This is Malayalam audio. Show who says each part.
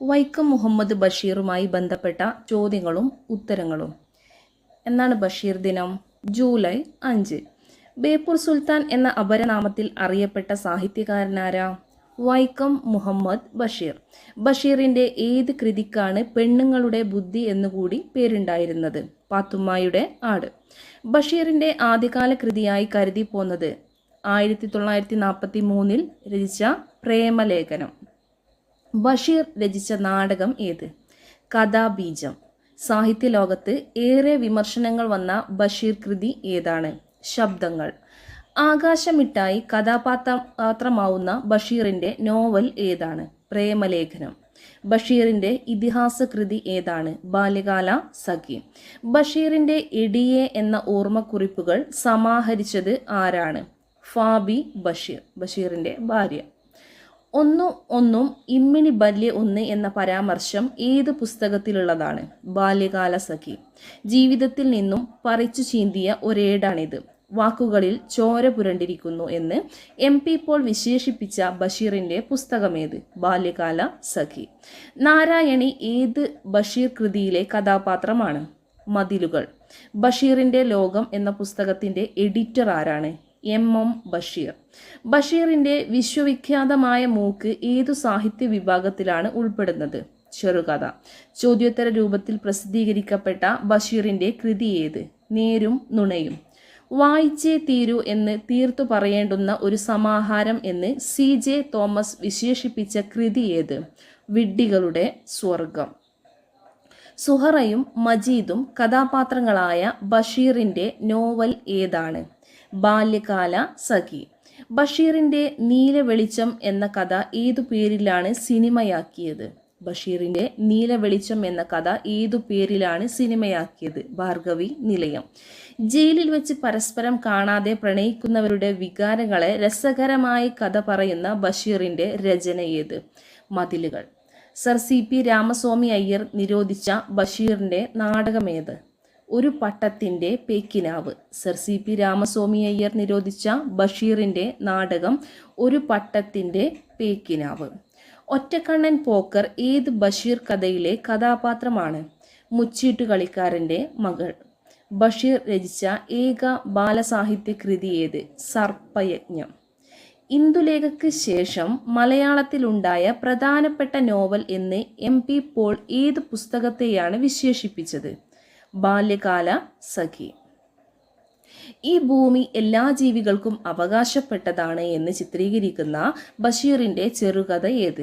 Speaker 1: വൈക്കം മുഹമ്മദ് ബഷീറുമായി ബന്ധപ്പെട്ട ചോദ്യങ്ങളും ഉത്തരങ്ങളും. എന്നാണ് ബഷീർ ദിനം? ജൂലൈ 5. ബേപ്പൂർ സുൽത്താൻ എന്ന അപരനാമത്തിൽ അറിയപ്പെട്ട സാഹിത്യകാരനാരാ? വൈക്കം മുഹമ്മദ് ബഷീർ. ബഷീറിൻ്റെ ഏത് കൃതിക്കാണ് പെണ്ണുങ്ങളുടെ ബുദ്ധി എന്നുകൂടി പേരുണ്ടായിരുന്നത്? പാത്തുമ്മായുടെ ആട്. ബഷീറിൻ്റെ ആദ്യകാല കൃതിയായി കരുതി പോന്നത് 1943 രചിച്ച പ്രേമലേഖനം. ബഷീർ രചിച്ച നാടകം ഏത്? കഥാബീജം. സാഹിത്യലോകത്ത് ഏറെ വിമർശനങ്ങൾ വന്ന ബഷീർ കൃതി ഏതാണ്? ശബ്ദങ്ങൾ. ആകാശമിട്ടായി കഥാപാത്രമാവുന്ന ബഷീറിൻ്റെ നോവൽ ഏതാണ്? പ്രേമലേഖനം. ബഷീറിൻ്റെ ഇതിഹാസ കൃതി ഏതാണ്? ബാല്യകാല സഖി. ബഷീറിൻ്റെ എടിയെ എന്ന ഓർമ്മക്കുറിപ്പുകൾ സമാഹരിച്ചത് ആരാണ്? ഫാബി ബഷീർ, ബഷീറിൻ്റെ ഭാര്യ. ഒന്നും ഇമ്മിണി ബല്യ ഒന്ന് എന്ന പരാമർശം ഏത് പുസ്തകത്തിലുള്ളതാണ്? ബാല്യകാല സഖി. ജീവിതത്തിൽ നിന്നും പറിച്ചു ചീന്തിയ ഒരേടാണിത്. വാക്കുകളിൽ ചോര പുരണ്ടിരിക്കുന്നു എന്ന് MP പോൾ വിശേഷിപ്പിച്ച ബഷീറിൻ്റെ പുസ്തകമേത്? ബാല്യകാല സഖി. നാരായണി ഏത് ബഷീർ കൃതിയിലെ കഥാപാത്രമാണ്? മതിലുകൾ. ബഷീറിൻ്റെ ലോകം എന്ന പുസ്തകത്തിൻ്റെ എഡിറ്റർ ആരാണ്? MM ബഷീർ. ബഷീറിൻ്റെ വിശ്വവിഖ്യാതമായ മൂക്ക് ഏതു സാഹിത്യ വിഭാഗത്തിലാണ് ഉൾപ്പെടുന്നത്? ചെറുകഥ. ചോദ്യോത്തര രൂപത്തിൽ പ്രസിദ്ധീകരിക്കപ്പെട്ട ബഷീറിൻ്റെ കൃതി ഏത്? നേരും നുണയും. വായിച്ചേ തീരൂ എന്ന് തീർത്തു പറയേണ്ടുന്ന ഒരു സമാഹാരം എന്ന് CJ തോമസ് വിശേഷിപ്പിച്ച കൃതി ഏത്? വിഡ്ഢികളുടെ സ്വർഗം. സുഹറയും മജീദും കഥാപാത്രങ്ങളായ ബഷീറിൻ്റെ നോവൽ ഏതാണ്? ബാല്യകാല സഖി. ബഷീറിൻ്റെ നീലവെളിച്ചം എന്ന കഥ ഏതു പേരിലാണ് സിനിമയാക്കിയത്? ബഷീറിൻ്റെ നീലവെളിച്ചം എന്ന കഥ ഏതു പേരിലാണ് സിനിമയാക്കിയത്? ഭാർഗവി നിലയം. ജയിലിൽ വെച്ച് പരസ്പരം കാണാതെ പ്രണയിക്കുന്നവരുടെ വികാരങ്ങളെ രസകരമായി കഥ പറയുന്ന ബഷീറിൻ്റെ രചന ഏത്? മതിലുകൾ. സർ CP രാമസ്വാമി അയ്യർ നിരോധിച്ച ബഷീറിൻ്റെ നാടകമേത്? ഒരു പട്ടത്തിൻ്റെ പേക്കിനാവ്. സർ CP രാമസ്വാമി അയ്യർ നിരോധിച്ച ബഷീറിൻ്റെ നാടകം ഒരു പട്ടത്തിൻ്റെ പേക്കിനാവ്. ഒറ്റക്കണ്ണൻ പോക്കർ ഏത് ബഷീർ കഥയിലെ കഥാപാത്രമാണ്? മുച്ചീട്ടുകളിക്കാരൻ്റെ മകൾ. ബഷീർ രചിച്ച ഏക ബാലസാഹിത്യ കൃതി ഏത്? സർപ്പയജ്ഞം. ഇന്ദുലേഖയ്ക്ക് ശേഷം മലയാളത്തിലുണ്ടായ പ്രധാനപ്പെട്ട നോവൽ എന്ന് MP പോൾ ഏത് പുസ്തകത്തെയാണ് വിശേഷിപ്പിച്ചത്? ബാല്യകാല സഖി. ഈ ഭൂമി എല്ലാ ജീവികൾക്കും അവകാശപ്പെട്ടതാണ് എന്ന് ചിത്രീകരിക്കുന്ന ബഷീറിൻ്റെ ചെറുകഥ ഏത്?